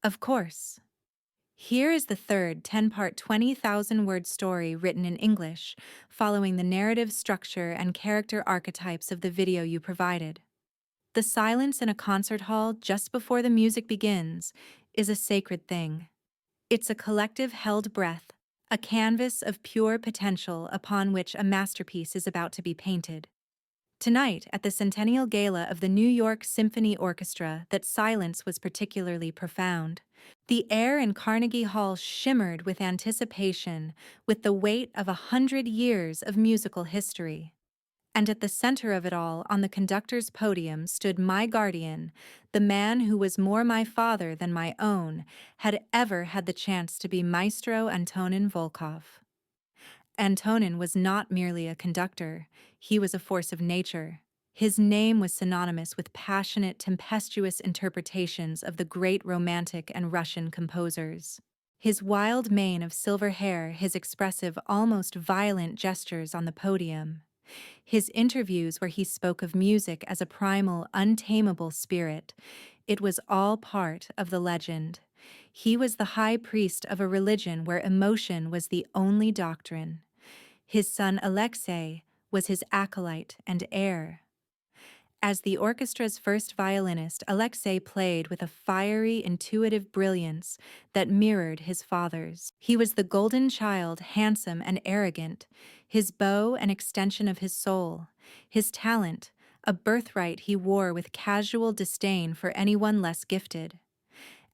Of course. Here is the third 10-part 20,000-word story written in English, following the narrative structure and character archetypes of the video you provided. The silence in a concert hall just before the music begins is a sacred thing. It's a collective held breath, a canvas of pure potential upon which a masterpiece is about to be painted. Tonight, at the Centennial Gala of the New York Symphony Orchestra, that silence was particularly profound. The air in Carnegie Hall shimmered with anticipation, with the weight of 100 years of musical history. And at the center of it all, on the conductor's podium, stood my guardian, the man who was more my father than my own, had ever had the chance to be Maestro Antonin Volkov. Antonin was not merely a conductor, he was a force of nature. His name was synonymous with passionate, tempestuous interpretations of the great Romantic and Russian composers. His wild mane of silver hair, his expressive, almost violent gestures on the podium. His interviews where he spoke of music as a primal, untamable spirit. It was all part of the legend. He was the high priest of a religion where emotion was the only doctrine. His son Alexei was his acolyte and heir. As the orchestra's first violinist, Alexei played with a fiery, intuitive brilliance that mirrored his father's. He was the golden child, handsome and arrogant, his bow an extension of his soul, his talent a birthright he wore with casual disdain for anyone less gifted.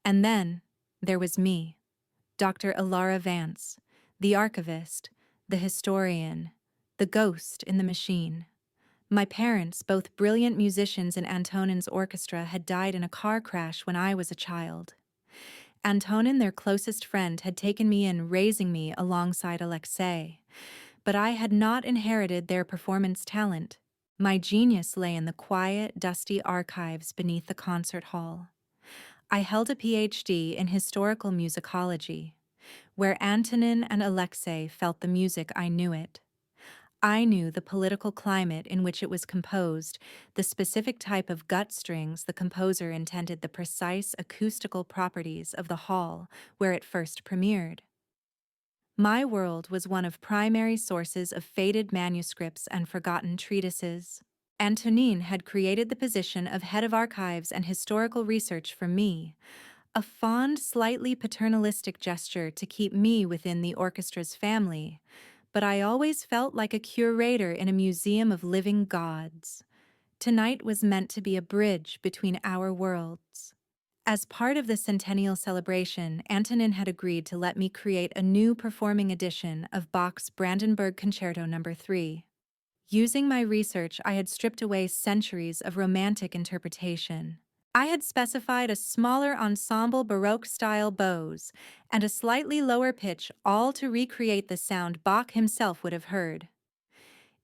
And then there was me, Dr. Ilara Vance, the archivist, the historian, the ghost in the machine. My parents, both brilliant musicians in Antonin's orchestra, had died in a car crash when I was a child. Antonin, their closest friend, had taken me in, raising me alongside Alexei. But I had not inherited their performance talent. My genius lay in the quiet, dusty archives beneath the concert hall. I held a PhD in historical musicology, where Antonin and Alexei felt the music I knew it. I knew the political climate in which it was composed, the specific type of gut strings the composer intended, the precise acoustical properties of the hall where it first premiered. My world was one of primary sources of faded manuscripts and forgotten treatises. Antonin had created the position of head of archives and historical research for me, a fond, slightly paternalistic gesture to keep me within the orchestra's family, but I always felt like a curator in a museum of living gods. Tonight was meant to be a bridge between our worlds. As part of the centennial celebration, Antonin had agreed to let me create a new performing edition of Bach's Brandenburg Concerto No. 3. Using my research, I had stripped away centuries of Romantic interpretation. I had specified a smaller ensemble Baroque-style bows and a slightly lower pitch, all to recreate the sound Bach himself would have heard.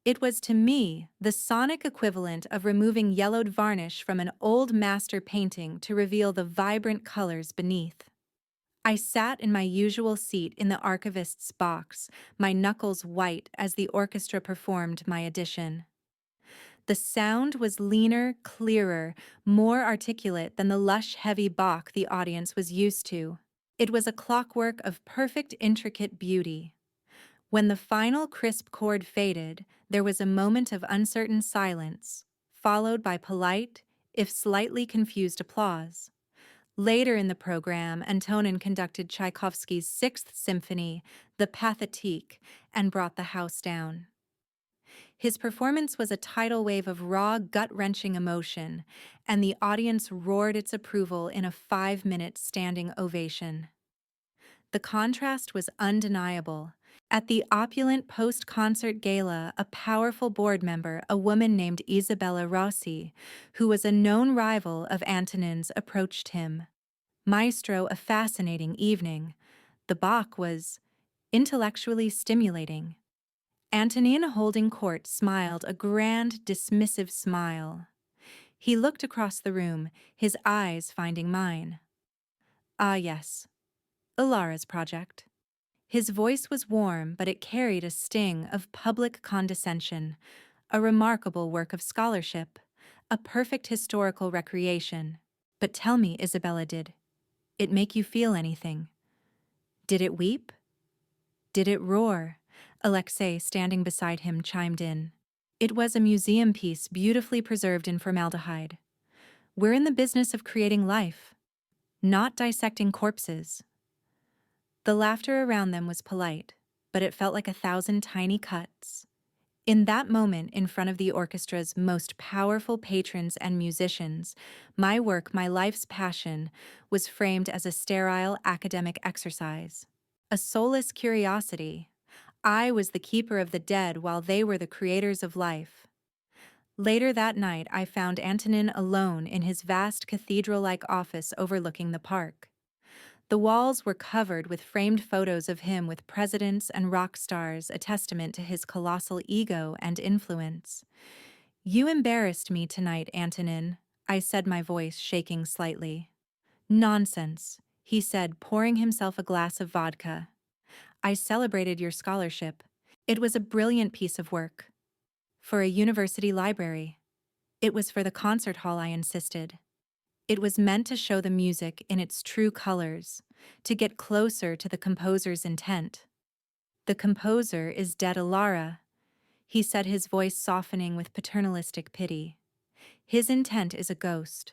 It was, to me, the sonic equivalent of removing yellowed varnish from an old master painting to reveal the vibrant colors beneath. I sat in my usual seat in the archivist's box, my knuckles white as the orchestra performed my edition. The sound was leaner, clearer, more articulate than the lush, heavy Bach the audience was used to. It was a clockwork of perfect, intricate beauty. When the final crisp chord faded, there was a moment of uncertain silence, followed by polite, if slightly confused applause. Later in the program, Antonin conducted Tchaikovsky's Sixth Symphony, the Pathétique, and brought the house down. His performance was a tidal wave of raw, gut-wrenching emotion, and the audience roared its approval in a 5-minute standing ovation. The contrast was undeniable. At the opulent post-concert gala, a powerful board member, a woman named Isabella Rossi, who was a known rival of Antonin's, approached him. Maestro, a fascinating evening. The Bach was intellectually stimulating. Antonin, holding court, smiled a grand, dismissive smile. He looked across the room, his eyes finding mine. Ah, yes. Ilara's project. His voice was warm, but it carried a sting of public condescension, a remarkable work of scholarship, a perfect historical recreation. But tell me, Isabella, did it make you feel anything? Did it weep? Did it roar? Alexei, standing beside him, chimed in. It was a museum piece beautifully preserved in formaldehyde. We're in the business of creating life, not dissecting corpses. The laughter around them was polite, but it felt like 1,000 tiny cuts. In that moment, in front of the orchestra's most powerful patrons and musicians, my work, my life's passion, was framed as a sterile academic exercise. A soulless curiosity. I was the keeper of the dead while they were the creators of life. Later that night, I found Antonin alone in his vast cathedral-like office overlooking the park. The walls were covered with framed photos of him with presidents and rock stars, a testament to his colossal ego and influence. "You embarrassed me tonight, Antonin," I said, my voice shaking slightly. "Nonsense," he said, pouring himself a glass of vodka. "I celebrated your scholarship. It was a brilliant piece of work. For a university library. It was for the concert hall, I insisted. It was meant to show the music in its true colors, to get closer to the composer's intent. The composer is dead, Alara," he said, his voice softening with paternalistic pity. "His intent is a ghost.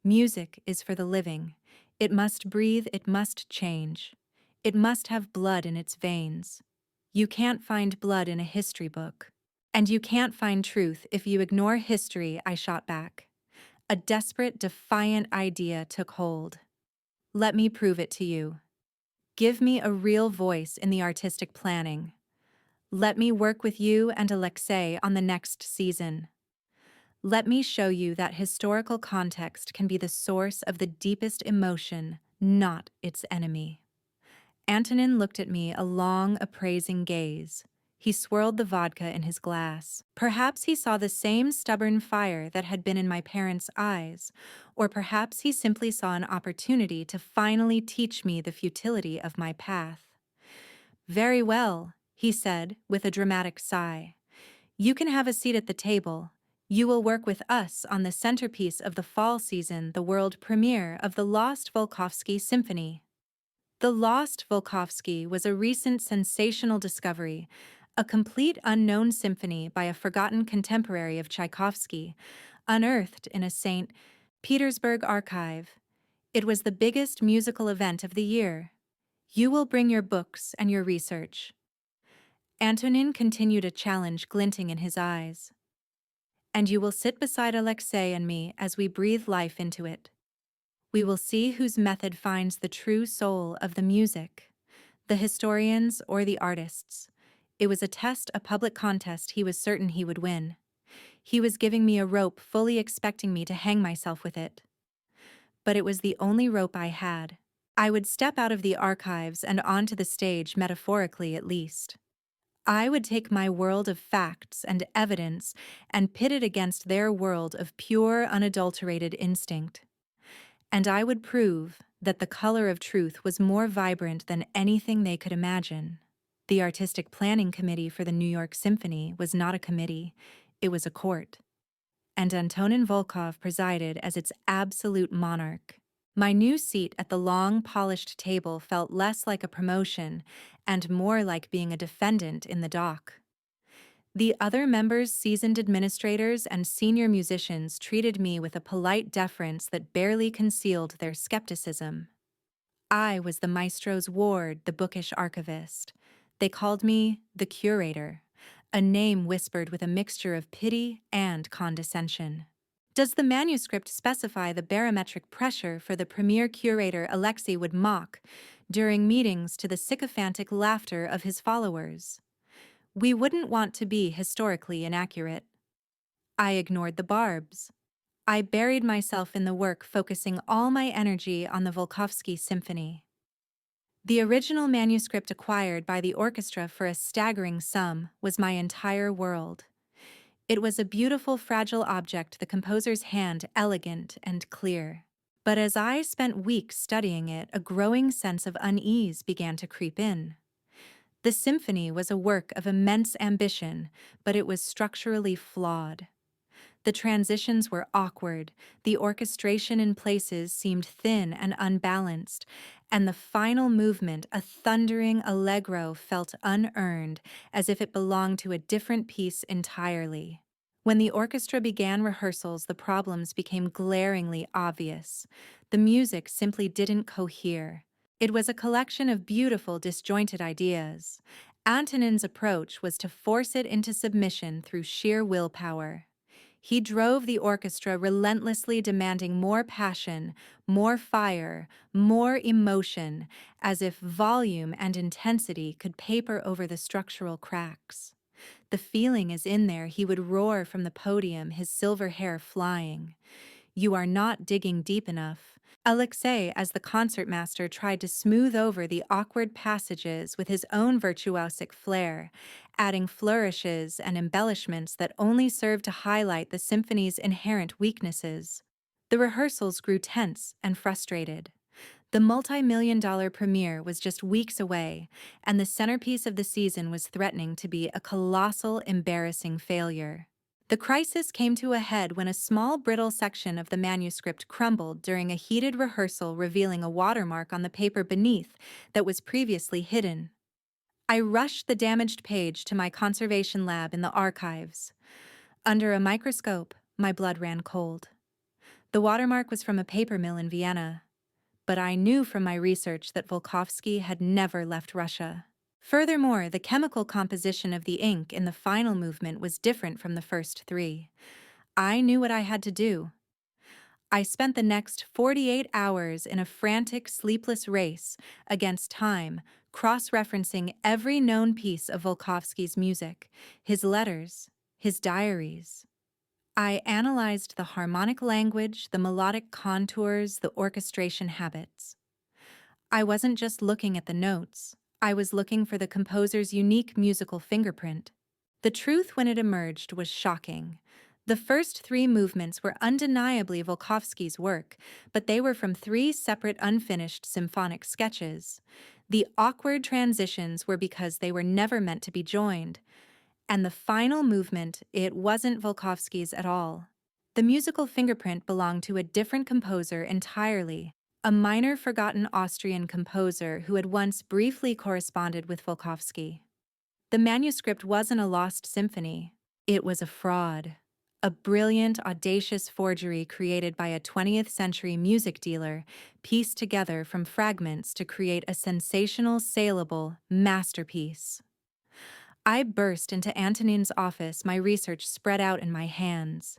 Music is for the living. It must breathe, it must change. It must have blood in its veins. You can't find blood in a history book. And you can't find truth if you ignore history," I shot back. A desperate, defiant idea took hold. "Let me prove it to you. Give me a real voice in the artistic planning. Let me work with you and Alexei on the next season. Let me show you that historical context can be the source of the deepest emotion, not its enemy." Antonin looked at me, a long, appraising gaze. He swirled the vodka in his glass. Perhaps he saw the same stubborn fire that had been in my parents' eyes, or perhaps he simply saw an opportunity to finally teach me the futility of my path. "Very well," he said, with a dramatic sigh. "You can have a seat at the table. You will work with us on the centerpiece of the fall season, the world premiere of the Lost Volkovsky Symphony." The Lost Volkovsky was a recent sensational discovery, a complete unknown symphony by a forgotten contemporary of Tchaikovsky, unearthed in a St. Petersburg archive. It was the biggest musical event of the year. "You will bring your books and your research." Antonin continued, a challenge glinting in his eyes. "And you will sit beside Alexei and me as we breathe life into it. We will see whose method finds the true soul of the music, the historians or the artists." It was a test, a public contest he was certain he would win. He was giving me a rope, fully expecting me to hang myself with it. But it was the only rope I had. I would step out of the archives and onto the stage, metaphorically at least. I would take my world of facts and evidence and pit it against their world of pure, unadulterated instinct. And I would prove that the color of truth was more vibrant than anything they could imagine. The Artistic Planning Committee for the New York Symphony was not a committee, it was a court. And Antonin Volkov presided as its absolute monarch. My new seat at the long, polished table felt less like a promotion and more like being a defendant in the dock. The other members, seasoned administrators, and senior musicians treated me with a polite deference that barely concealed their skepticism. I was the maestro's ward, the bookish archivist. They called me the curator, a name whispered with a mixture of pity and condescension. "Does the manuscript specify the barometric pressure for the premier curator?" Alexei would mock during meetings, to the sycophantic laughter of his followers. We wouldn't want to be historically inaccurate. I ignored the barbs. I buried myself in the work, focusing all my energy on the Volkovsky Symphony. The original manuscript, acquired by the orchestra for a staggering sum, was my entire world. It was a beautiful, fragile object, the composer's hand elegant and clear. But as I spent weeks studying it, a growing sense of unease began to creep in. The symphony was a work of immense ambition, but it was structurally flawed. The transitions were awkward, the orchestration in places seemed thin and unbalanced, and the final movement, a thundering allegro, felt unearned, as if it belonged to a different piece entirely. When the orchestra began rehearsals, the problems became glaringly obvious. The music simply didn't cohere. It was a collection of beautiful, disjointed ideas. Antonin's approach was to force it into submission through sheer willpower. He drove the orchestra relentlessly, demanding more passion, more fire, more emotion, as if volume and intensity could paper over the structural cracks. "The feeling is in there," he would roar from the podium, his silver hair flying. "You are not digging deep enough." Alexei, as the concertmaster, tried to smooth over the awkward passages with his own virtuosic flair, adding flourishes and embellishments that only served to highlight the symphony's inherent weaknesses. The rehearsals grew tense and frustrated. The multi-million-dollar premiere was just weeks away, and the centerpiece of the season was threatening to be a colossal, embarrassing failure. The crisis came to a head when a small, brittle section of the manuscript crumbled during a heated rehearsal, revealing a watermark on the paper beneath that was previously hidden. I rushed the damaged page to my conservation lab in the archives. Under a microscope, my blood ran cold. The watermark was from a paper mill in Vienna, but I knew from my research that Volkovsky had never left Russia. Furthermore, the chemical composition of the ink in the final movement was different from the first three. I knew what I had to do. I spent the next 48 hours in a frantic, sleepless race against time, cross-referencing every known piece of Volkovsky's music, his letters, his diaries. I analyzed the harmonic language, the melodic contours, the orchestration habits. I wasn't just looking at the notes. I was looking for the composer's unique musical fingerprint. The truth, when it emerged, was shocking. The first three movements were undeniably Volkovsky's work, but they were from three separate unfinished symphonic sketches. The awkward transitions were because they were never meant to be joined. And the final movement, it wasn't Volkovsky's at all. The musical fingerprint belonged to a different composer entirely, a minor forgotten Austrian composer who had once briefly corresponded with Volkovsky. The manuscript wasn't a lost symphony. It was a fraud. A brilliant, audacious forgery created by a 20th century music dealer, pieced together from fragments to create a sensational, saleable masterpiece. I burst into Antonin's office, my research spread out in my hands.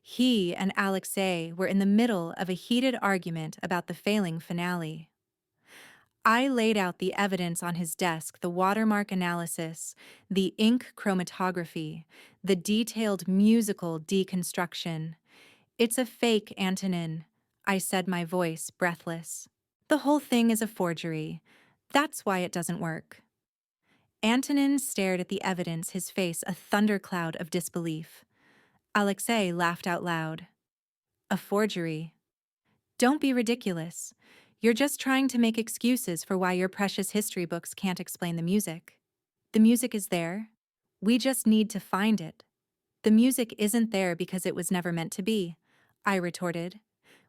He and Alexei were in the middle of a heated argument about the failing finale. I laid out the evidence on his desk, the watermark analysis, the ink chromatography, the detailed musical deconstruction. "It's a fake, Antonin," I said, my voice breathless. "The whole thing is a forgery. That's why it doesn't work." Antonin stared at the evidence, his face a thundercloud of disbelief. Alexei laughed out loud. "A forgery? Don't be ridiculous. You're just trying to make excuses for why your precious history books can't explain the music. The music is there. We just need to find it." "The music isn't there because it was never meant to be," I retorted.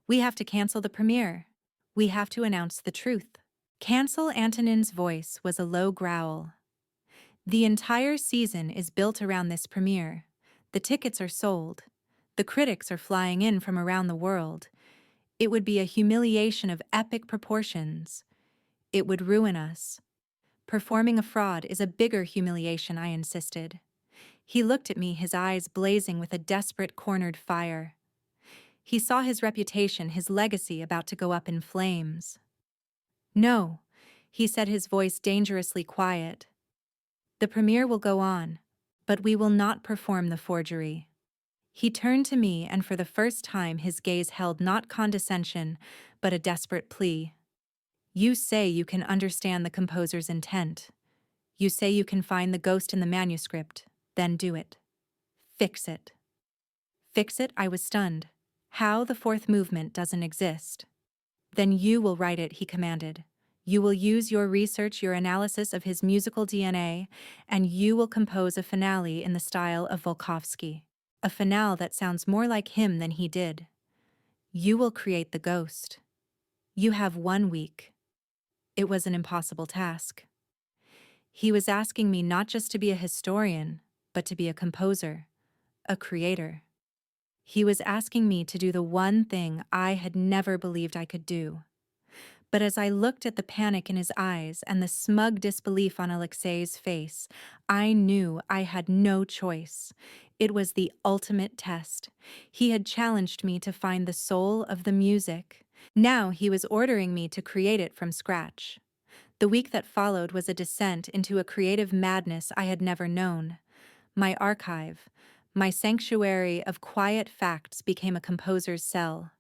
"We have to cancel the premiere. We have to announce the truth." Cancel? Antonin's voice was a low growl. "The entire season is built around this premiere. The tickets are sold. The critics are flying in from around the world. It would be a humiliation of epic proportions. It would ruin us. Performing a fraud is a bigger humiliation," I insisted. He looked at me, his eyes blazing with a desperate, cornered fire. He saw his reputation, his legacy about to go up in flames. "No," he said, his voice dangerously quiet. "The premiere will go on, but we will not perform the forgery." He turned to me, and for the first time his gaze held not condescension, but a desperate plea. "You say you can understand the composer's intent. You say you can find the ghost in the manuscript. Then do it. Fix it." "Fix it?" I was stunned. "How? The fourth movement doesn't exist." "Then you will write it," he commanded. "You will use your research, your analysis of his musical DNA, and you will compose a finale in the style of Volkovsky." a finale that sounds more like him than he did. You will create the ghost. You have 1 week. It was an impossible task. He was asking me not just to be a historian, but to be a composer, a creator. He was asking me to do the one thing I had never believed I could do. But as I looked at the panic in his eyes and the smug disbelief on Alexei's face, I knew I had no choice. It was the ultimate test. He had challenged me to find the soul of the music. Now he was ordering me to create it from scratch. The week that followed was a descent into a creative madness I had never known. My archive, my sanctuary of quiet facts, became a composer's cell.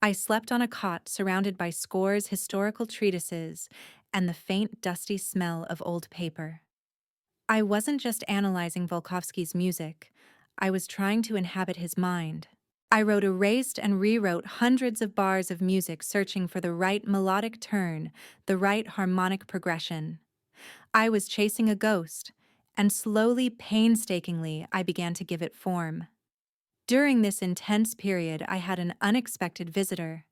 I slept on a cot surrounded by Score's historical treatises and the faint, dusty smell of old paper. I wasn't just analyzing Volkovsky's music, I was trying to inhabit his mind. I erased and rewrote hundreds of bars of music, searching for the right melodic turn, the right harmonic progression. I was chasing a ghost, and slowly, painstakingly, I began to give it form. During this intense period, I had an unexpected visitor.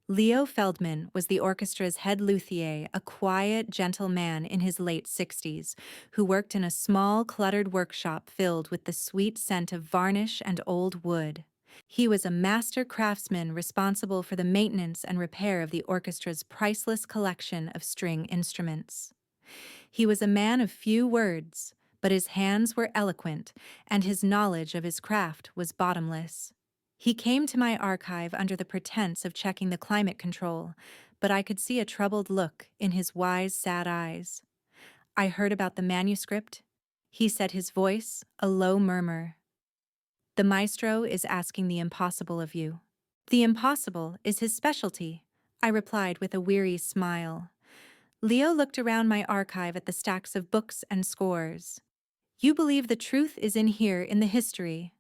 Leo Feldman was the orchestra's head luthier, a quiet, gentle man in his late 60s, who worked in a small, cluttered workshop filled with the sweet scent of varnish and old wood. He was a master craftsman responsible for the maintenance and repair of the orchestra's priceless collection of string instruments. He was a man of few words, but his hands were eloquent, and his knowledge of his craft was bottomless. He came to my archive under the pretense of checking the climate control, but I could see a troubled look in his wise, sad eyes. I heard about the manuscript, he said, his voice a low murmur. The maestro is asking the impossible of you. The impossible is his specialty, I replied with a weary smile. Leo looked around my archive at the stacks of books and scores. You believe the truth is in here, in the history.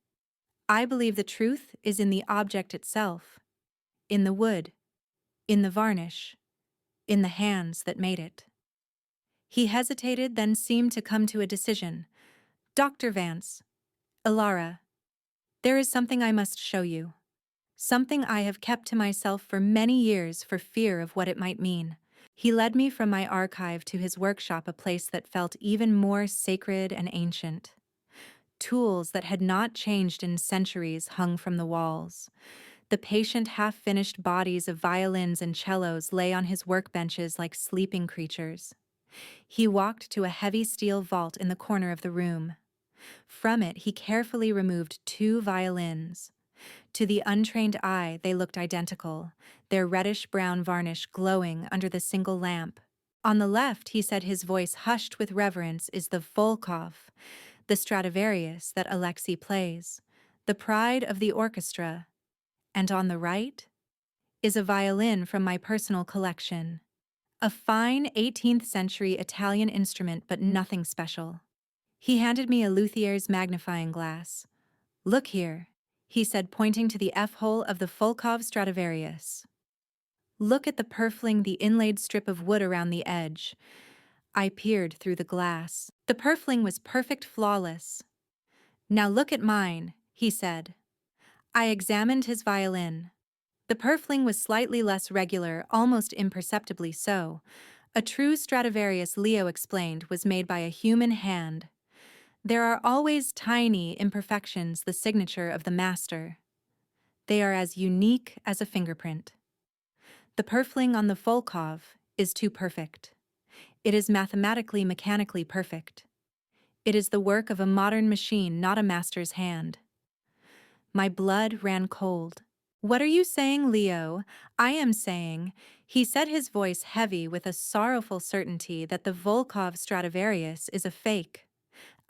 I believe the truth is in the object itself, in the wood, in the varnish, in the hands that made it. He hesitated, then seemed to come to a decision. Dr. Vance, Ilara, there is something I must show you. Something I have kept to myself for many years for fear of what it might mean. He led me from my archive to his workshop, a place that felt even more sacred and ancient. Tools that had not changed in centuries hung from the walls. The patient, half-finished bodies of violins and cellos lay on his workbenches like sleeping creatures. He walked to a heavy steel vault in the corner of the room. From it, he carefully removed 2 violins. To the untrained eye, they looked identical, their reddish-brown varnish glowing under the single lamp. On the left, he said, his voice hushed with reverence, is the Volkov, the Stradivarius that Alexei plays, the pride of the orchestra. And on the right is a violin from my personal collection. A fine 18th century Italian instrument, but nothing special. He handed me a luthier's magnifying glass. Look here, he said, pointing to the F-hole of the Volkov Stradivarius. Look at the purfling, the inlaid strip of wood around the edge. I peered through the glass. The purfling was perfect, flawless. Now look at mine, he said. I examined his violin. The purfling was slightly less regular, almost imperceptibly so. A true Stradivarius, Leo explained, was made by a human hand. There are always tiny imperfections, the signature of the master. They are as unique as a fingerprint. The purfling on the Volkov is too perfect. It is mathematically, mechanically perfect. It is the work of a modern machine, not a master's hand. My blood ran cold. What are you saying, Leo? I am saying, he said, his voice heavy with a sorrowful certainty, that the Volkov Stradivarius is a fake.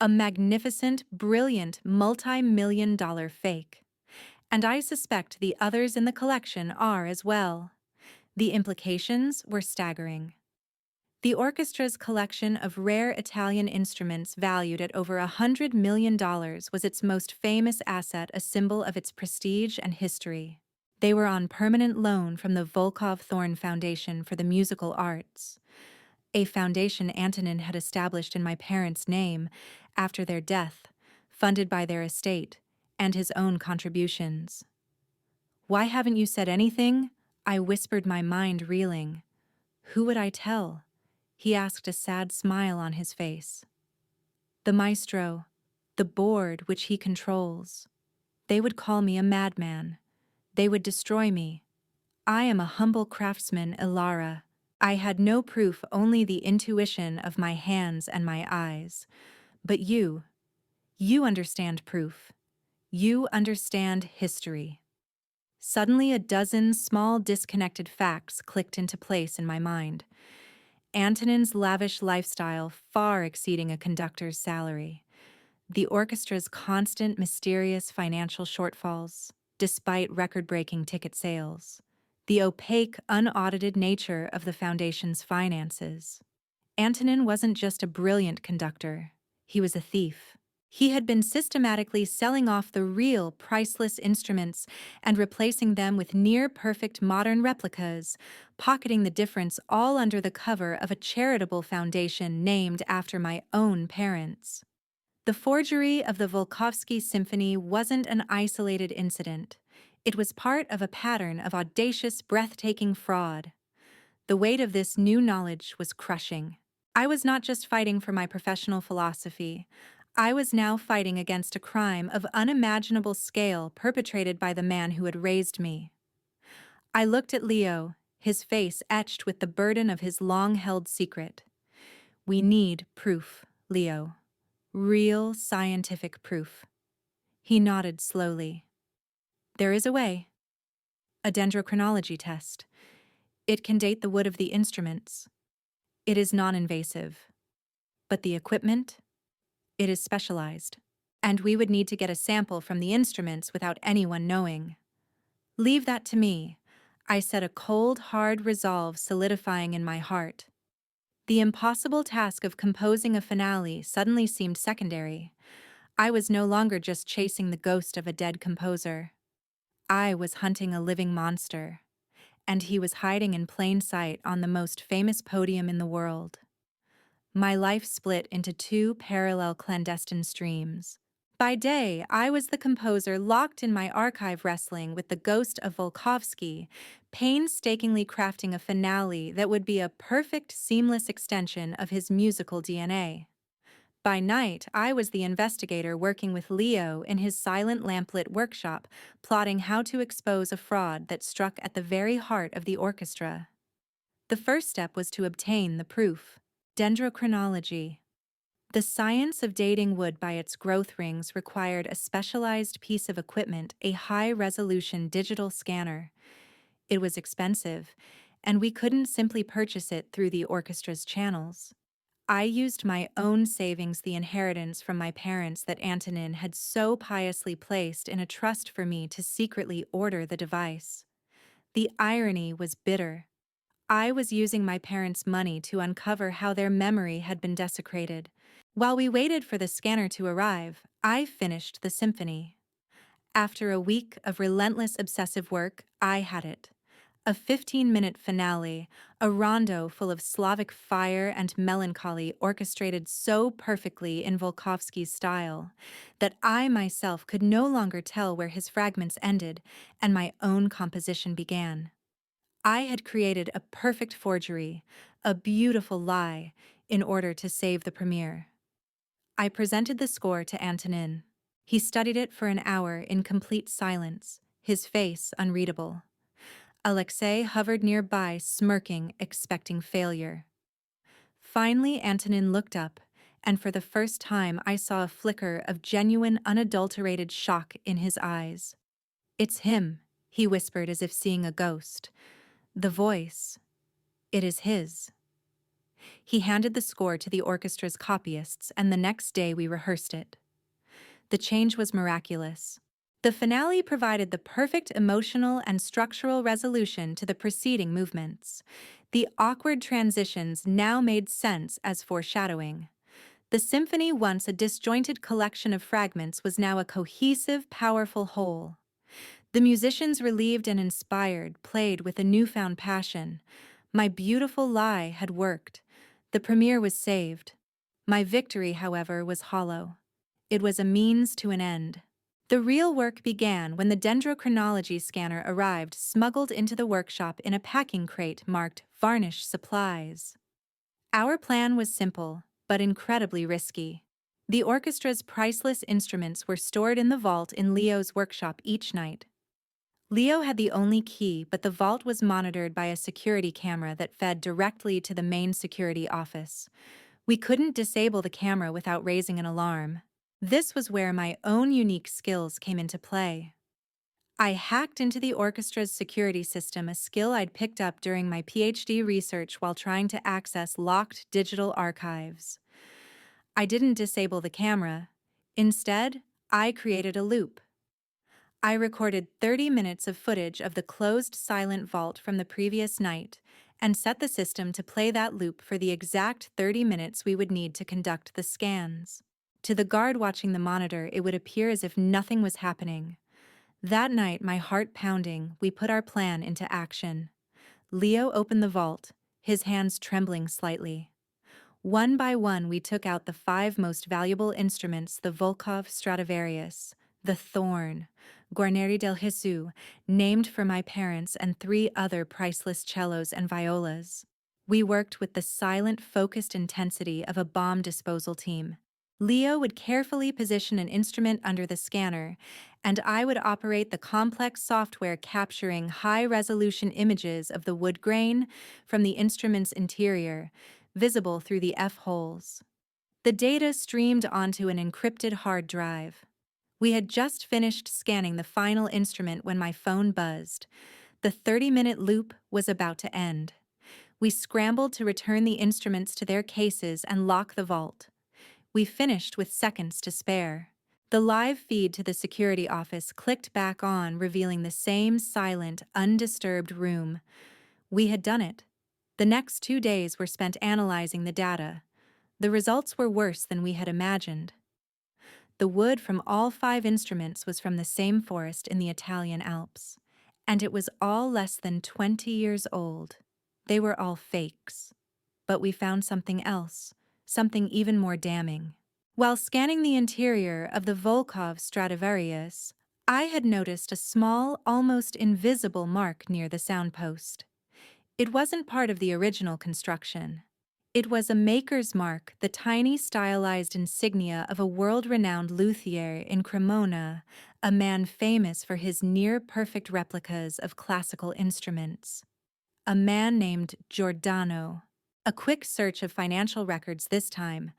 A magnificent, brilliant, multi-million-dollar fake. And I suspect the others in the collection are as well. The implications were staggering. The orchestra's collection of rare Italian instruments, valued at over $100 million, was its most famous asset, a symbol of its prestige and history. They were on permanent loan from the Volkov Thorn Foundation for the Musical Arts, a foundation Antonin had established in my parents' name after their death, funded by their estate, and his own contributions. "Why haven't you said anything?" I whispered, my mind reeling. Who would I tell? He asked, a sad smile on his face. "The Maestro, the board which he controls. They would call me a madman. They would destroy me. I am a humble craftsman, Ilara." I had no proof, only the intuition of my hands and my eyes. "But you understand proof. You understand history." Suddenly, a dozen small disconnected facts clicked into place in my mind. Antonin's lavish lifestyle far exceeding a conductor's salary. The orchestra's constant, mysterious financial shortfalls, despite record-breaking ticket sales. The opaque, unaudited nature of the foundation's finances. Antonin wasn't just a brilliant conductor, he was a thief. He had been systematically selling off the real, priceless instruments and replacing them with near-perfect modern replicas, pocketing the difference all under the cover of a charitable foundation named after my own parents. The forgery of the Volkovsky Symphony wasn't an isolated incident. It was part of a pattern of audacious, breathtaking fraud. The weight of this new knowledge was crushing. I was not just fighting for my professional philosophy. I was now fighting against a crime of unimaginable scale perpetrated by the man who had raised me. I looked at Leo, his face etched with the burden of his long-held secret. "We need proof, Leo. Real scientific proof." He nodded slowly. "There is a way. A dendrochronology test. It can date the wood of the instruments. It is non-invasive. But the equipment? It is specialized. And we would need to get a sample from the instruments without anyone knowing." "Leave that to me," I said, a cold, hard resolve solidifying in my heart. The impossible task of composing a finale suddenly seemed secondary. I was no longer just chasing the ghost of a dead composer. I was hunting a living monster, and he was hiding in plain sight on the most famous podium in the world. My life split into two parallel clandestine streams. By day, I was the composer locked in my archive wrestling with the ghost of Volkovsky, painstakingly crafting a finale that would be a perfect, seamless extension of his musical DNA. By night, I was the investigator working with Leo in his silent lamplit workshop, plotting how to expose a fraud that struck at the very heart of the orchestra. The first step was to obtain the proof. Dendrochronology. The science of dating wood by its growth rings required a specialized piece of equipment, a high-resolution digital scanner. It was expensive, and we couldn't simply purchase it through the orchestra's channels. I used my own savings, the inheritance from my parents that Antonin had so piously placed in a trust for me to secretly order the device. The irony was bitter. I was using my parents' money to uncover how their memory had been desecrated. While we waited for the scanner to arrive, I finished the symphony. After a week of relentless obsessive work, I had it. A 15-minute finale, a rondo full of Slavic fire and melancholy orchestrated so perfectly in Volkovsky's style that I myself could no longer tell where his fragments ended and my own composition began. I had created a perfect forgery, a beautiful lie, in order to save the premiere. I presented the score to Antonin. He studied it for an hour in complete silence, his face unreadable. Alexei hovered nearby, smirking, expecting failure. Finally, Antonin looked up, and for the first time I saw a flicker of genuine, unadulterated shock in his eyes. "It's him," he whispered as if seeing a ghost. "The voice. It is his." He handed the score to the orchestra's copyists, and the next day we rehearsed it. The change was miraculous. The finale provided the perfect emotional and structural resolution to the preceding movements. The awkward transitions now made sense as foreshadowing. The symphony, once a disjointed collection of fragments, was now a cohesive, powerful whole. The musicians, relieved and inspired, played with a newfound passion. My beautiful lie had worked. The premiere was saved. My victory, however, was hollow. It was a means to an end. The real work began when the dendrochronology scanner arrived smuggled into the workshop in a packing crate marked Varnish Supplies. Our plan was simple, but incredibly risky. The orchestra's priceless instruments were stored in the vault in Leo's workshop each night. Leo had the only key, but the vault was monitored by a security camera that fed directly to the main security office. We couldn't disable the camera without raising an alarm. This was where my own unique skills came into play. I hacked into the orchestra's security system, a skill I'd picked up during my PhD research while trying to access locked digital archives. I didn't disable the camera. Instead, I created a loop. I recorded 30 minutes of footage of the closed silent vault from the previous night and set the system to play that loop for the exact 30 minutes we would need to conduct the scans. To the guard watching the monitor, it would appear as if nothing was happening. That night, my heart pounding, we put our plan into action. Leo opened the vault, his hands trembling slightly. One by one, we took out the 5 most valuable instruments: the Volkov Stradivarius, the Thorn, Guarneri del Jesu, named for my parents, and 3 other priceless cellos and violas. We worked with the silent, focused intensity of a bomb disposal team. Leo would carefully position an instrument under the scanner, and I would operate the complex software capturing high-resolution images of the wood grain from the instrument's interior, visible through the F-holes. The data streamed onto an encrypted hard drive. We had just finished scanning the final instrument when my phone buzzed. The 30-minute loop was about to end. We scrambled to return the instruments to their cases and lock the vault. We finished with seconds to spare. The live feed to the security office clicked back on, revealing the same silent, undisturbed room. We had done it. The next 2 days were spent analyzing the data. The results were worse than we had imagined. The wood from all 5 instruments was from the same forest in the Italian Alps, and it was all less than 20 years old. They were all fakes. But we found something else, something even more damning. While scanning the interior of the Volkov Stradivarius, I had noticed a small, almost invisible mark near the soundpost. It wasn't part of the original construction. It was a maker's mark, the tiny stylized insignia of a world-renowned luthier in Cremona, a man famous for his near-perfect replicas of classical instruments. A man named Giordano. A quick search of financial records this time,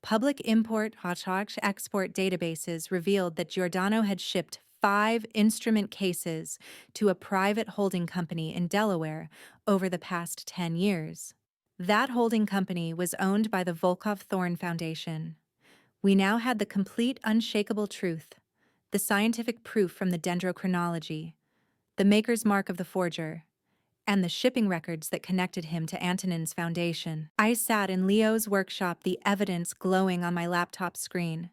public import-export databases revealed that Giordano had shipped 5 instrument cases to a private holding company in Delaware over the past 10 years. That holding company was owned by the Volkov Thorn Foundation. We now had the complete, unshakable truth, the scientific proof from the dendrochronology, the maker's mark of the forger, and the shipping records that connected him to Antonin's foundation. I sat in Leo's workshop, the evidence glowing on my laptop screen.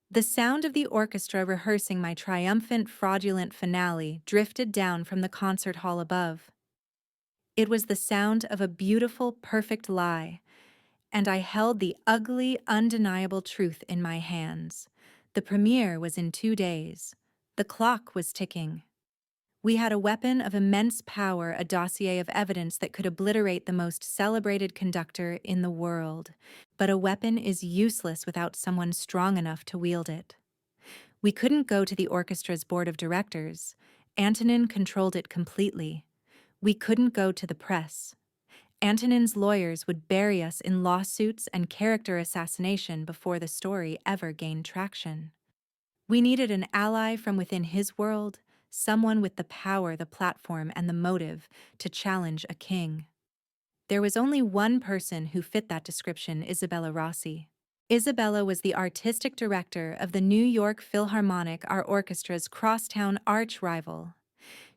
The sound of the orchestra rehearsing my triumphant, fraudulent finale drifted down from the concert hall above. It was the sound of a beautiful, perfect lie, and I held the ugly, undeniable truth in my hands. The premiere was in 2 days. The clock was ticking. We had a weapon of immense power, a dossier of evidence that could obliterate the most celebrated conductor in the world. But a weapon is useless without someone strong enough to wield it. We couldn't go to the orchestra's board of directors. Antonin controlled it completely. We couldn't go to the press. Antonin's lawyers would bury us in lawsuits and character assassination before the story ever gained traction. We needed an ally from within his world, someone with the power, the platform, and the motive to challenge a king. There was only one person who fit that description: Isabella Rossi. Isabella was the artistic director of the New York Philharmonic, our orchestra's crosstown arch-rival.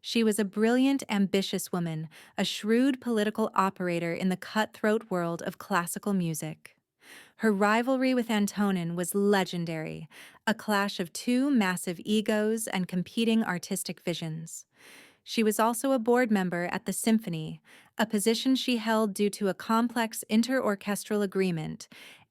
She was a brilliant, ambitious woman, a shrewd political operator in the cutthroat world of classical music. Her rivalry with Antonin was legendary, a clash of 2 massive egos and competing artistic visions. She was also a board member at the Symphony, a position she held due to a complex inter-orchestral agreement,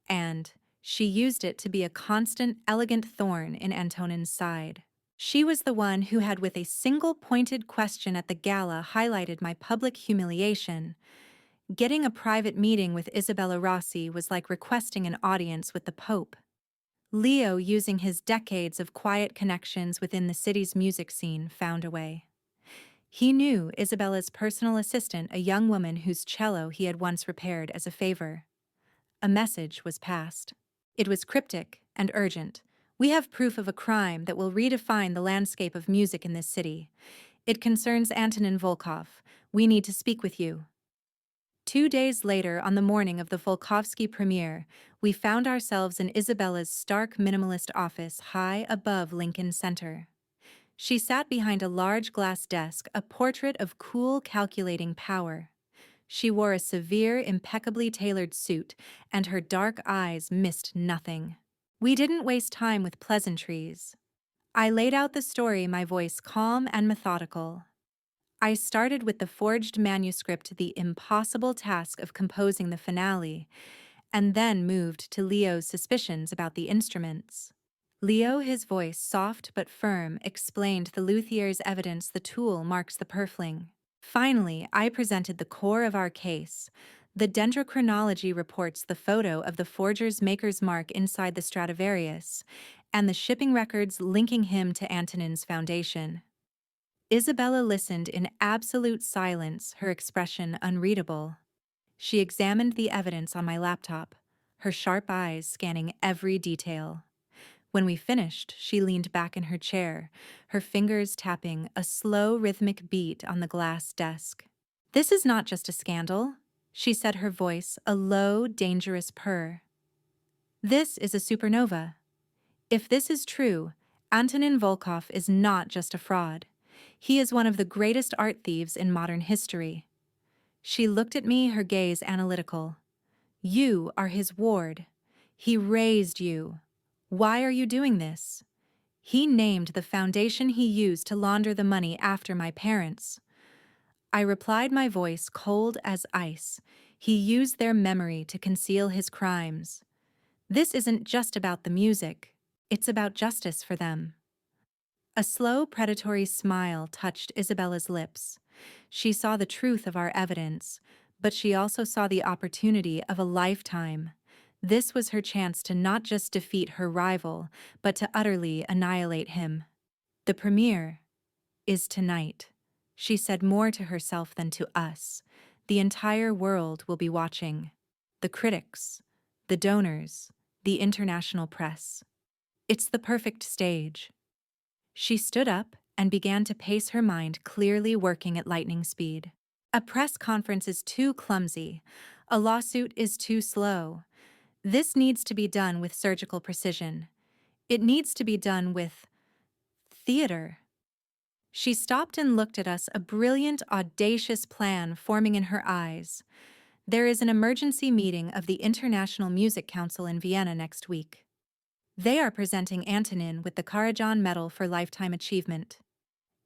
and she used it to be a constant, elegant thorn in Antonin's side. She was the one who had, with a single pointed question at the gala, highlighted my public humiliation. Getting a private meeting with Isabella Rossi was like requesting an audience with the Pope. Leo, using his decades of quiet connections within the city's music scene, found a way. He knew Isabella's personal assistant, a young woman whose cello he had once repaired as a favor. A message was passed. It was cryptic and urgent. We have proof of a crime that will redefine the landscape of music in this city. It concerns Antonin Volkov. We need to speak with you. 2 days later, on the morning of the Volkovsky premiere, we found ourselves in Isabella's stark minimalist office high above Lincoln Center. She sat behind a large glass desk, a portrait of cool, calculating power. She wore a severe, impeccably tailored suit, and her dark eyes missed nothing. We didn't waste time with pleasantries. I laid out the story, my voice calm and methodical. I started with the forged manuscript, the impossible task of composing the finale, and then moved to Leo's suspicions about the instruments. Leo, his voice soft but firm, explained the luthier's evidence the tool marks the purfling. Finally, I presented the core of our case. The dendrochronology reports the photo of the forger's maker's mark inside the Stradivarius, and the shipping records linking him to Antonin's foundation. Isabella listened in absolute silence, her expression unreadable. She examined the evidence on my laptop, her sharp eyes scanning every detail. When we finished, she leaned back in her chair, her fingers tapping a slow, rhythmic beat on the glass desk. "This is not just a scandal," she said, her voice a low, dangerous purr. "This is a supernova. If this is true, Antonin Volkov is not just a fraud. He is one of the greatest art thieves in modern history." She looked at me, her gaze analytical. "You are his ward. He raised you. Why are you doing this? He named the foundation he used to launder the money after my parents." I replied, my voice cold as ice. "He used their memory to conceal his crimes. This isn't just about the music. It's about justice for them." A slow, predatory smile touched Isabella's lips. She saw the truth of our evidence, but she also saw the opportunity of a lifetime. This was her chance to not just defeat her rival, but to utterly annihilate him. "The premiere is tonight," she said, more to herself than to us. "The entire world will be watching. The critics, the donors, the international press. It's the perfect stage." She stood up and began to pace her mind, clearly working at lightning speed. "A press conference is too clumsy. A lawsuit is too slow. This needs to be done with surgical precision. It needs to be done with theater." She stopped and looked at us, a brilliant, audacious plan forming in her eyes. "There is an emergency meeting of the International Music Council in Vienna next week. They are presenting Antonin with the Karajan Medal for Lifetime Achievement.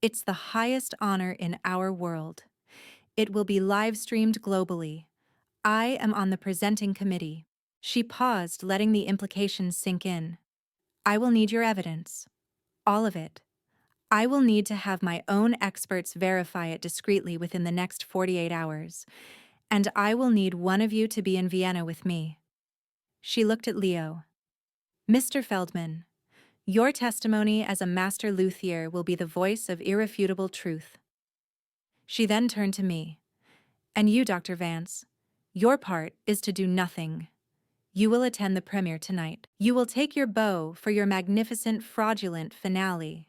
It's the highest honor in our world. It will be live-streamed globally. I am on the presenting committee." She paused, letting the implications sink in. "I will need your evidence. All of it. I will need to have my own experts verify it discreetly within the next 48 hours. And I will need one of you to be in Vienna with me." She looked at Leo. "Mr. Feldman, your testimony as a master luthier will be the voice of irrefutable truth." She then turned to me. "And you, Dr. Vance, your part is to do nothing. You will attend the premiere tonight. You will take your bow for your magnificent, fraudulent finale.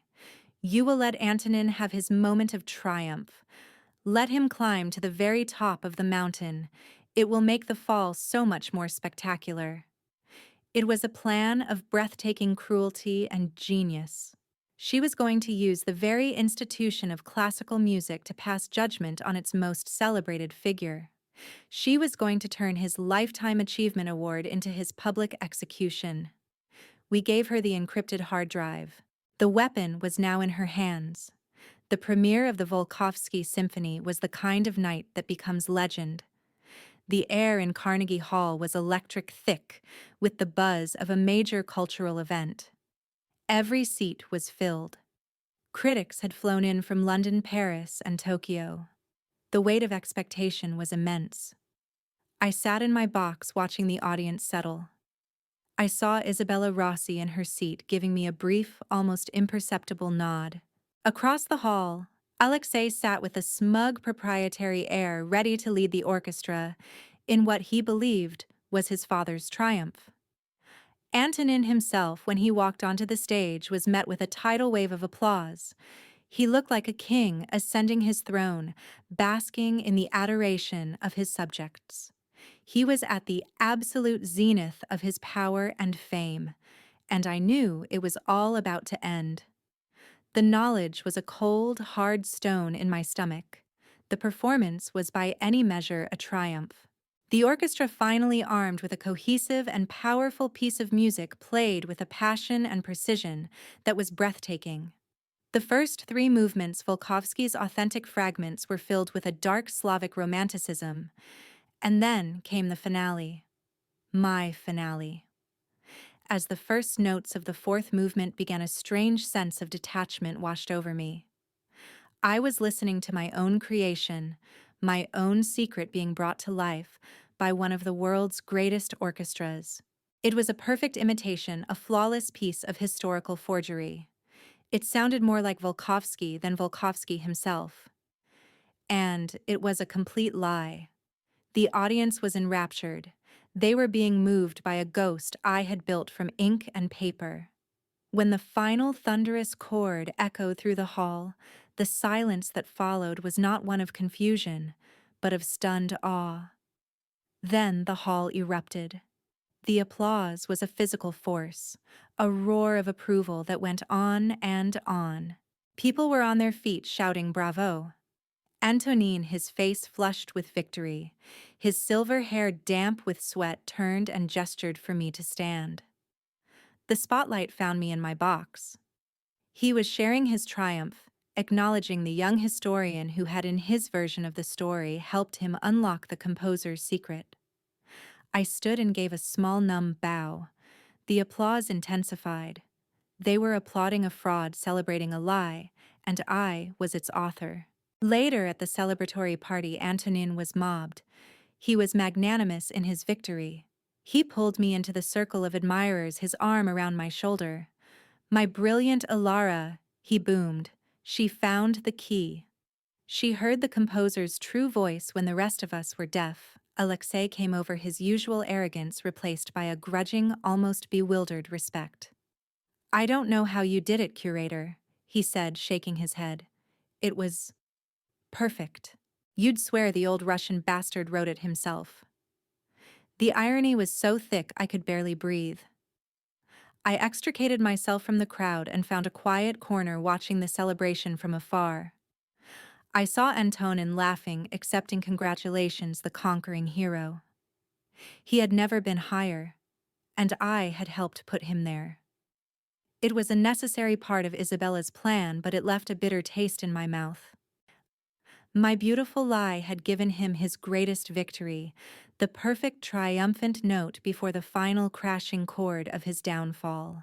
You will let Antonin have his moment of triumph. Let him climb to the very top of the mountain. It will make the fall so much more spectacular." It was a plan of breathtaking cruelty and genius. She was going to use the very institution of classical music to pass judgment on its most celebrated figure. She was going to turn his Lifetime Achievement Award into his public execution. We gave her the encrypted hard drive. The weapon was now in her hands. The premiere of the Volkovsky Symphony was the kind of night that becomes legend. The air in Carnegie Hall was electric thick, with the buzz of a major cultural event. Every seat was filled. Critics had flown in from London, Paris, and Tokyo. The weight of expectation was immense. I sat in my box watching the audience settle. I saw Isabella Rossi in her seat giving me a brief, almost imperceptible nod. Across the hall, Alexei sat with a smug proprietary air ready to lead the orchestra in what he believed was his father's triumph. Antonin himself, when he walked onto the stage, was met with a tidal wave of applause. He looked like a king ascending his throne, basking in the adoration of his subjects. He was at the absolute zenith of his power and fame, and I knew it was all about to end. The knowledge was a cold, hard stone in my stomach. The performance was by any measure a triumph. The orchestra, finally armed with a cohesive and powerful piece of music, played with a passion and precision that was breathtaking. The first three movements, Volkovsky's authentic fragments, were filled with a dark Slavic romanticism, and then came the finale. My finale. As the first notes of the fourth movement began, a strange sense of detachment washed over me. I was listening to my own creation, my own secret being brought to life by one of the world's greatest orchestras. It was a perfect imitation, a flawless piece of historical forgery. It sounded more like Volkovsky than Volkovsky himself. And it was a complete lie. The audience was enraptured. They were being moved by a ghost I had built from ink and paper. When the final thunderous chord echoed through the hall, the silence that followed was not one of confusion, but of stunned awe. Then the hall erupted. The applause was a physical force, a roar of approval that went on and on. People were on their feet shouting bravo. Antonin, his face flushed with victory, his silver hair damp with sweat, turned and gestured for me to stand. The spotlight found me in my box. He was sharing his triumph, acknowledging the young historian who had, in his version of the story, helped him unlock the composer's secret. I stood and gave a small numb bow. The applause intensified. They were applauding a fraud celebrating a lie, and I was its author. Later at the celebratory party, Antonin was mobbed. He was magnanimous in his victory. He pulled me into the circle of admirers, his arm around my shoulder. "My brilliant Alara," he boomed. "She found the key." She heard the composer's true voice when the rest of us were deaf. Alexei came over, his usual arrogance replaced by a grudging, almost bewildered respect. "I don't know how you did it, curator," he said, shaking his head. "It was perfect. You'd swear the old Russian bastard wrote it himself." The irony was so thick I could barely breathe. I extricated myself from the crowd and found a quiet corner watching the celebration from afar. I saw Antonin laughing, accepting congratulations, the conquering hero. He had never been higher, and I had helped put him there. It was a necessary part of Isabella's plan, but it left a bitter taste in my mouth. My beautiful lie had given him his greatest victory, the perfect triumphant note before the final crashing chord of his downfall.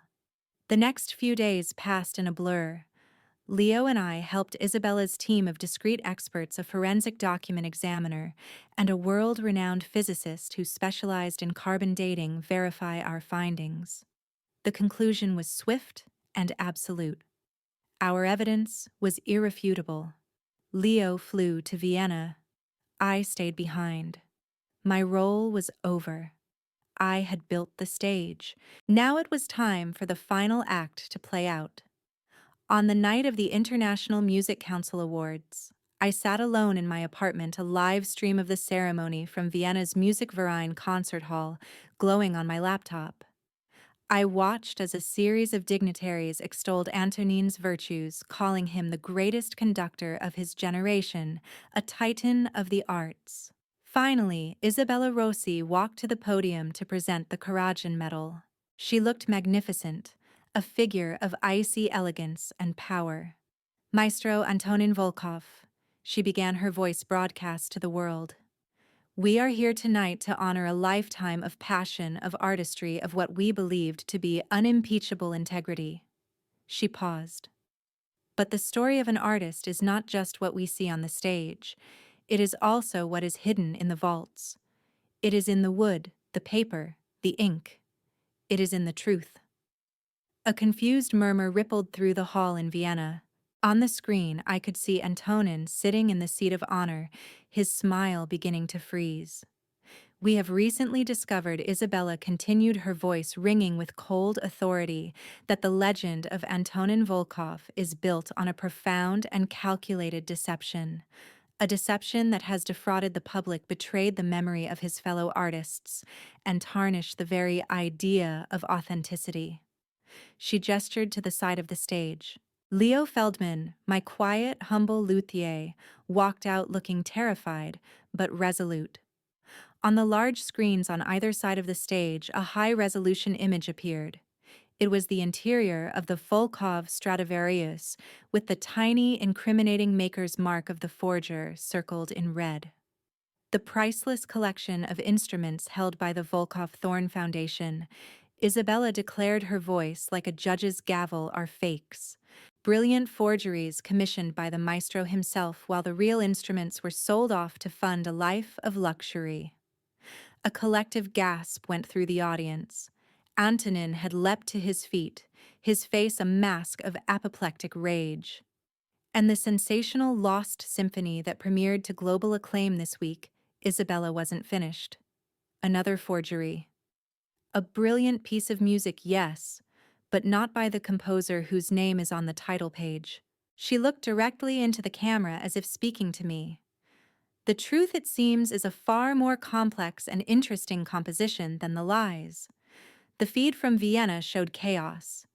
The next few days passed in a blur. Leo and I helped Isabella's team of discreet experts, a forensic document examiner, and a world-renowned physicist who specialized in carbon dating, verify our findings. The conclusion was swift and absolute. Our evidence was irrefutable. Leo flew to Vienna. I stayed behind. My role was over. I had built the stage. Now it was time for the final act to play out. On the night of the International Music Council Awards, I sat alone in my apartment, a live stream of the ceremony from Vienna's Musikverein concert hall glowing on my laptop. I watched as a series of dignitaries extolled Antonin's virtues, calling him the greatest conductor of his generation, a titan of the arts. Finally, Isabella Rossi walked to the podium to present the Karajan Medal. She looked magnificent, a figure of icy elegance and power. "Maestro Antonin Volkov," she began, her voice broadcast to the world. "We are here tonight to honor a lifetime of passion, of artistry, of what we believed to be unimpeachable integrity." She paused. But the story of an artist is not just what we see on the stage. It is also what is hidden in the vaults. It is in the wood, the paper, the ink. It is in the truth. A confused murmur rippled through the hall in Vienna. On the screen, I could see Antonin sitting in the seat of honor, his smile beginning to freeze. We have recently discovered, Isabella continued, her voice ringing with cold authority, that the legend of Antonin Volkov is built on a profound and calculated deception. A deception that has defrauded the public, betrayed the memory of his fellow artists, and tarnished the very idea of authenticity. She gestured to the side of the stage. Leo Feldman, my quiet, humble luthier, walked out looking terrified, but resolute. On the large screens on either side of the stage, a high-resolution image appeared. It was the interior of the Volkov Stradivarius, with the tiny, incriminating maker's mark of the forger circled in red. The priceless collection of instruments held by the Volkov Thorn Foundation, Isabella declared, her voice like a judge's gavel, are fakes. Brilliant forgeries commissioned by the Maestro himself, while the real instruments were sold off to fund a life of luxury. A collective gasp went through the audience. Antonin had leapt to his feet, his face a mask of apoplectic rage. And the sensational Lost Symphony that premiered to global acclaim this week, Isabella wasn't finished. Another forgery. A brilliant piece of music, yes, but not by the composer whose name is on the title page. She looked directly into the camera as if speaking to me. The truth, it seems, is a far more complex and interesting composition than the lies. The feed from Vienna showed chaos.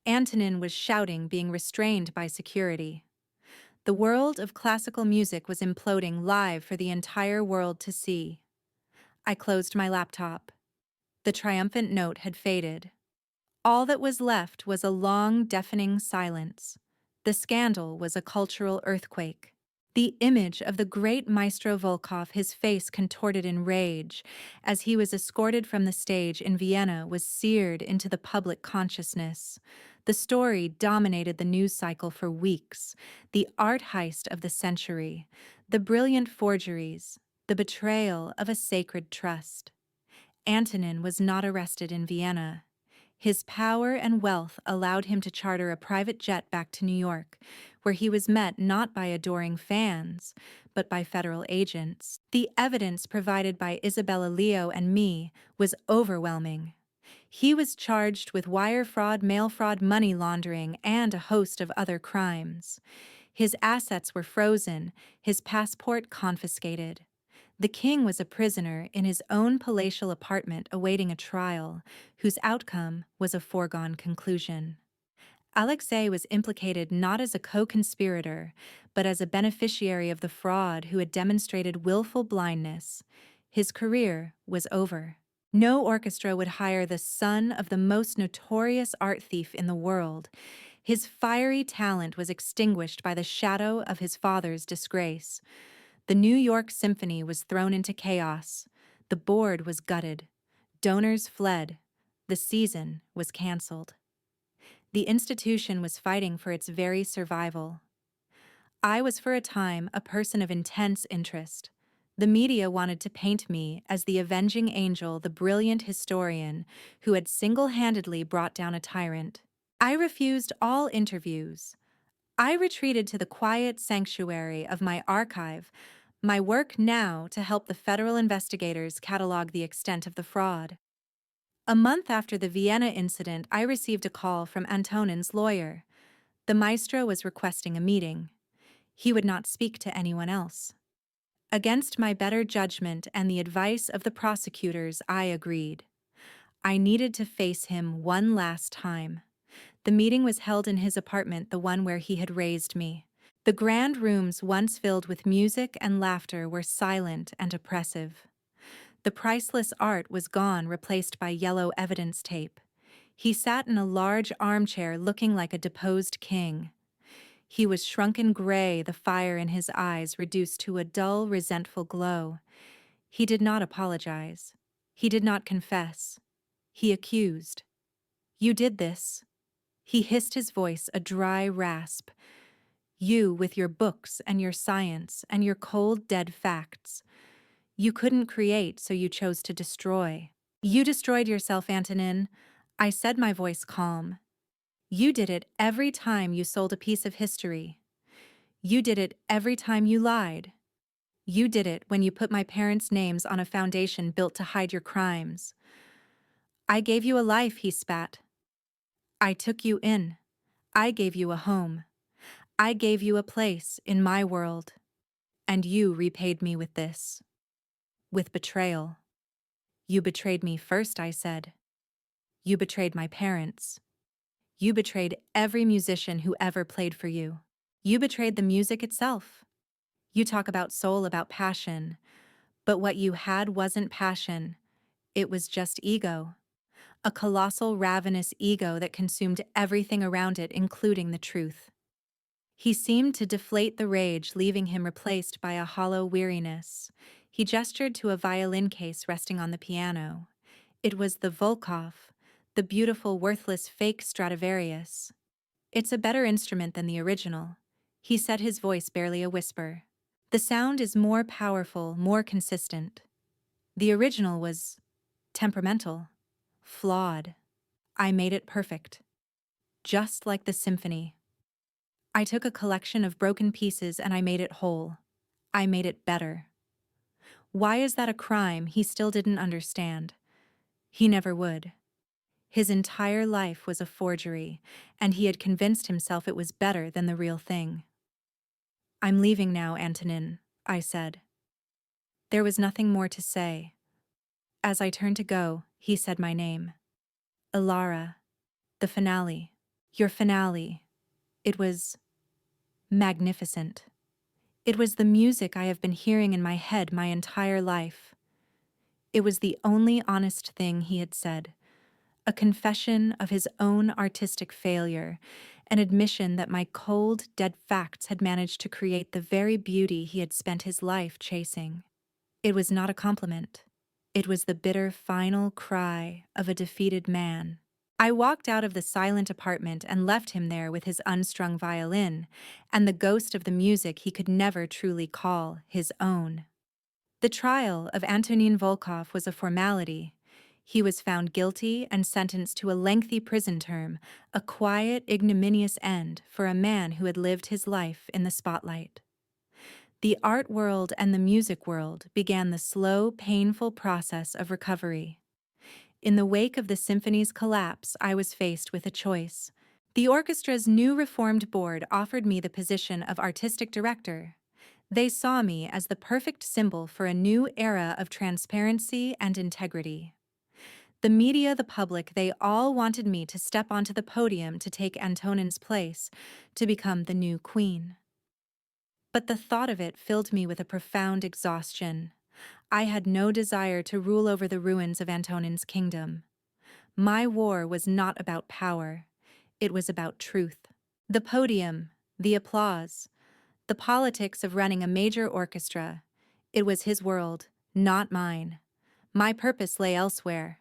Antonin was shouting, being restrained by security. The world of classical music was imploding live for the entire world to see. I closed my laptop. The triumphant note had faded. All that was left was a long, deafening silence. The scandal was a cultural earthquake. The image of the great Maestro Volkov, his face contorted in rage, as he was escorted from the stage in Vienna, was seared into the public consciousness. The story dominated the news cycle for weeks. The art heist of the century, the brilliant forgeries, the betrayal of a sacred trust. Antonin was not arrested in Vienna. His power and wealth allowed him to charter a private jet back to New York, where he was met not by adoring fans, but by federal agents. The evidence provided by Isabella, Leo, and me was overwhelming. He was charged with wire fraud, mail fraud, money laundering, and a host of other crimes. His assets were frozen, his passport confiscated. The king was a prisoner in his own palatial apartment awaiting a trial, whose outcome was a foregone conclusion. Alexei was implicated not as a co-conspirator, but as a beneficiary of the fraud who had demonstrated willful blindness. His career was over. No orchestra would hire the son of the most notorious art thief in the world. His fiery talent was extinguished by the shadow of his father's disgrace. The New York Symphony was thrown into chaos. The board was gutted. Donors fled. The season was canceled. The institution was fighting for its very survival. I was for a time a person of intense interest. The media wanted to paint me as the avenging angel, the brilliant historian who had single-handedly brought down a tyrant. I refused all interviews. I retreated to the quiet sanctuary of my archive, my work now to help the federal investigators catalog the extent of the fraud. A month after the Vienna incident, I received a call from Antonin's lawyer. The maestro was requesting a meeting. He would not speak to anyone else. Against my better judgment and the advice of the prosecutors, I agreed. I needed to face him one last time. The meeting was held in his apartment, the one where he had raised me. The grand rooms, once filled with music and laughter, were silent and oppressive. The priceless art was gone, replaced by yellow evidence tape. He sat in a large armchair looking like a deposed king. He was shrunken gray, the fire in his eyes reduced to a dull, resentful glow. He did not apologize. He did not confess. He accused. "You did this. He hissed his voice, a dry rasp. You, with your books and your science and your cold, dead facts. You couldn't create, so you chose to destroy. You destroyed yourself, Antonin. I said, my voice calm. You did it every time you sold a piece of history. You did it every time you lied. You did it when you put my parents' names on a foundation built to hide your crimes. I gave you a life, he spat. I took you in. I gave you a home. I gave you a place in my world. And you repaid me with this. With betrayal. You betrayed me first, I said. You betrayed my parents. You betrayed every musician who ever played for you. You betrayed the music itself. You talk about soul, about passion, but what you had wasn't passion. It was just ego. A colossal, ravenous ego that consumed everything around it, including the truth. He seemed to deflate the rage, leaving him replaced by a hollow weariness. He gestured to a violin case resting on the piano. It was the Volkov, the beautiful, worthless fake Stradivarius. It's a better instrument than the original. He said, his voice barely a whisper. The sound is more powerful, more consistent. The original was temperamental, flawed. I made it perfect. Just like the symphony. I took a collection of broken pieces and I made it whole. I made it better. Why is that a crime? He still didn't understand. He never would. His entire life was a forgery, and he had convinced himself it was better than the real thing. I'm leaving now, Antonin, I said. There was nothing more to say. As I turned to go, he said my name. Ilara. The finale. Your finale. It was magnificent. It was the music I have been hearing in my head my entire life. It was the only honest thing he had said. A confession of his own artistic failure, an admission that my cold, dead facts had managed to create the very beauty he had spent his life chasing. It was not a compliment. It was the bitter final cry of a defeated man. I walked out of the silent apartment and left him there with his unstrung violin and the ghost of the music he could never truly call his own. The trial of Antonin Volkov was a formality. He was found guilty and sentenced to a lengthy prison term, a quiet, ignominious end for a man who had lived his life in the spotlight. The art world and the music world began the slow, painful process of recovery. In the wake of the symphony's collapse, I was faced with a choice. The orchestra's new reformed board offered me the position of artistic director. They saw me as the perfect symbol for a new era of transparency and integrity. The media, the public, they all wanted me to step onto the podium to take Antonin's place, to become the new queen. But the thought of it filled me with a profound exhaustion. I had no desire to rule over the ruins of Antonin's kingdom. My war was not about power. It was about truth. The podium, the applause, the politics of running a major orchestra. It was his world, not mine. My purpose lay elsewhere.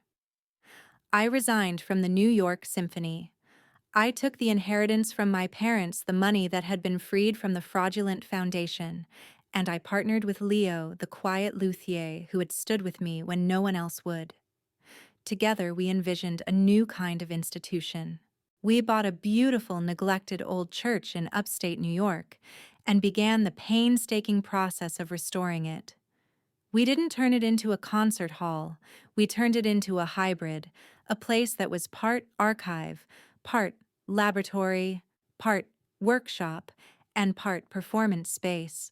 I resigned from the New York Symphony. I took the inheritance from my parents, the money that had been freed from the fraudulent foundation, and I partnered with Leo, the quiet luthier who had stood with me when no one else would. Together, we envisioned a new kind of institution. We bought a beautiful, neglected old church in upstate New York and began the painstaking process of restoring it. We didn't turn it into a concert hall. We turned it into a hybrid, a place that was part archive, part laboratory, part workshop, and part performance space.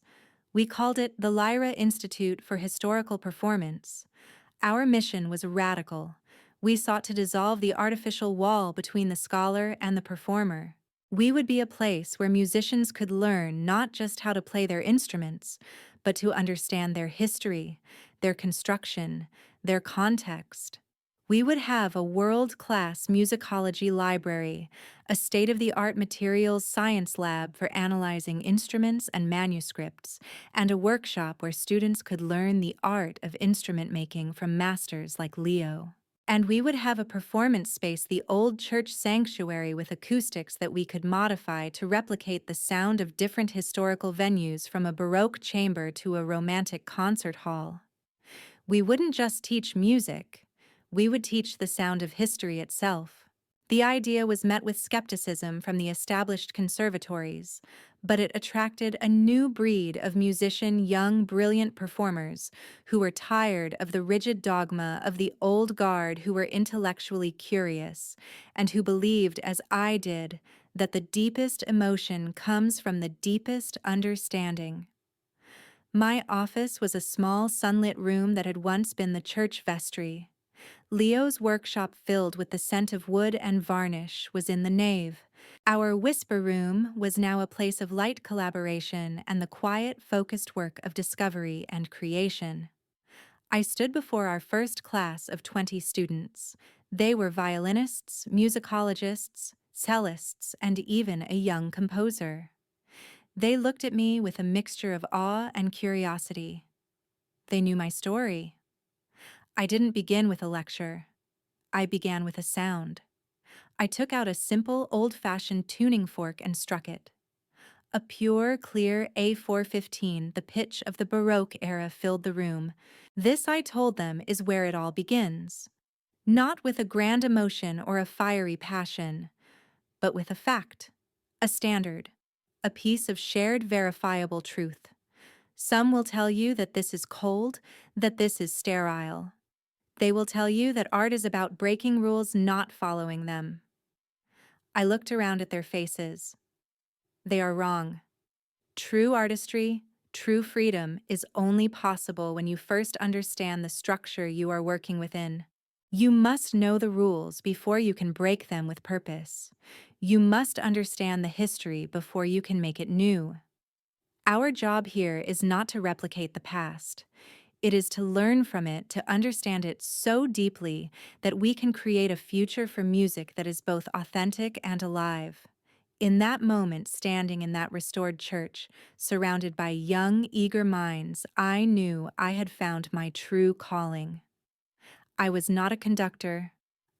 We called it the Lyra Institute for Historical Performance. Our mission was radical. We sought to dissolve the artificial wall between the scholar and the performer. We would be a place where musicians could learn not just how to play their instruments, but to understand their history, their construction, their context. We would have a world-class musicology library, a state-of-the-art materials science lab for analyzing instruments and manuscripts, and a workshop where students could learn the art of instrument making from masters like Leo. And we would have a performance space, the old church sanctuary with acoustics that we could modify to replicate the sound of different historical venues, from a Baroque chamber to a romantic concert hall. We wouldn't just teach music, we would teach the sound of history itself. The idea was met with skepticism from the established conservatories, but it attracted a new breed of musician, young, brilliant performers who were tired of the rigid dogma of the old guard, who were intellectually curious, and who believed, as I did, that the deepest emotion comes from the deepest understanding. My office was a small sunlit room that had once been the church vestry. Leo's workshop, filled with the scent of wood and varnish, was in the nave. Our whisper room was now a place of light collaboration and the quiet, focused work of discovery and creation. I stood before our first class of 20 students. They were violinists, musicologists, cellists, and even a young composer. They looked at me with a mixture of awe and curiosity. They knew my story. I didn't begin with a lecture. I began with a sound. I took out a simple, old-fashioned tuning fork and struck it. A pure, clear A415, the pitch of the Baroque era, filled the room. This, I told them, is where it all begins. Not with a grand emotion or a fiery passion, but with a fact, a standard, a piece of shared verifiable truth. Some will tell you that this is cold, that this is sterile. They will tell you that art is about breaking rules, not following them. I looked around at their faces. They are wrong. True artistry, true freedom is only possible when you first understand the structure you are working within. You must know the rules before you can break them with purpose. You must understand the history before you can make it new. Our job here is not to replicate the past. It is to learn from it, to understand it so deeply that we can create a future for music that is both authentic and alive. In that moment, standing in that restored church, surrounded by young, eager minds, I knew I had found my true calling. I was not a conductor.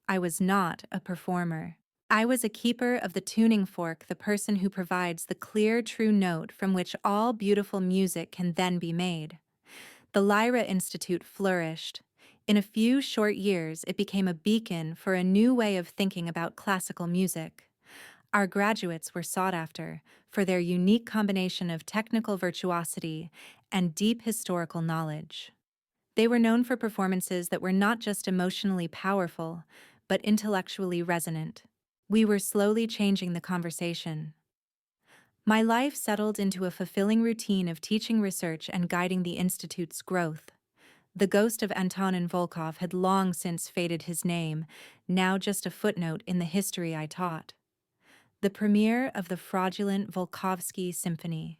I was not a performer. I was a keeper of the tuning fork, the person who provides the clear, true note from which all beautiful music can then be made. The Lyra Institute flourished. In a few short years, it became a beacon for a new way of thinking about classical music. Our graduates were sought after for their unique combination of technical virtuosity and deep historical knowledge. They were known for performances that were not just emotionally powerful, but intellectually resonant. We were slowly changing the conversation. My life settled into a fulfilling routine of teaching, research, and guiding the Institute's growth. The ghost of Antonin Volkov had long since faded, his name, now just a footnote in the history I taught. The premiere of the fraudulent Volkovsky Symphony,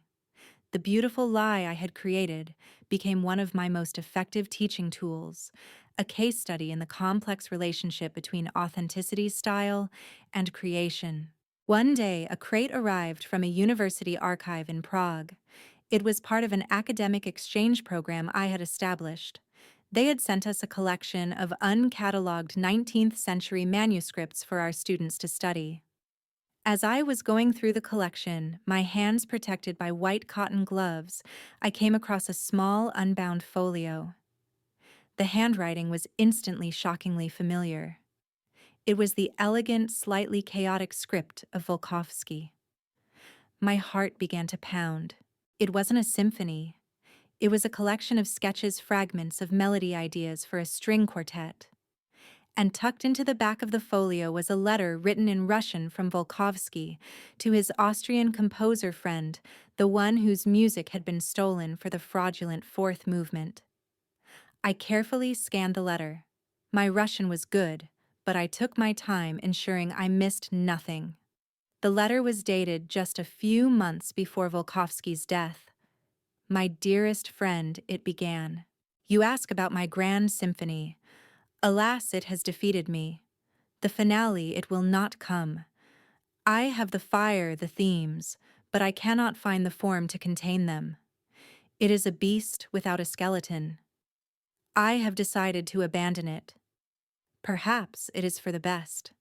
the beautiful lie I had created, became one of my most effective teaching tools, a case study in the complex relationship between authenticity, style, and creation. One day, a crate arrived from a university archive in Prague. It was part of an academic exchange program I had established. They had sent us a collection of uncatalogued 19th century manuscripts for our students to study. As I was going through the collection, my hands protected by white cotton gloves, I came across a small, unbound folio. The handwriting was instantly shockingly familiar. It was the elegant, slightly chaotic script of Volkovsky. My heart began to pound. It wasn't a symphony. It was a collection of sketches, fragments of melody ideas for a string quartet. And tucked into the back of the folio was a letter written in Russian from Volkovsky to his Austrian composer friend, the one whose music had been stolen for the fraudulent fourth movement. I carefully scanned the letter. My Russian was good, but I took my time, ensuring I missed nothing. The letter was dated just a few months before Volkovsky's death. "My dearest friend," it began, "you ask about my grand symphony. Alas, it has defeated me. The finale, it will not come. I have the fire, the themes, but I cannot find the form to contain them. It is a beast without a skeleton. I have decided to abandon it. Perhaps it is for the best.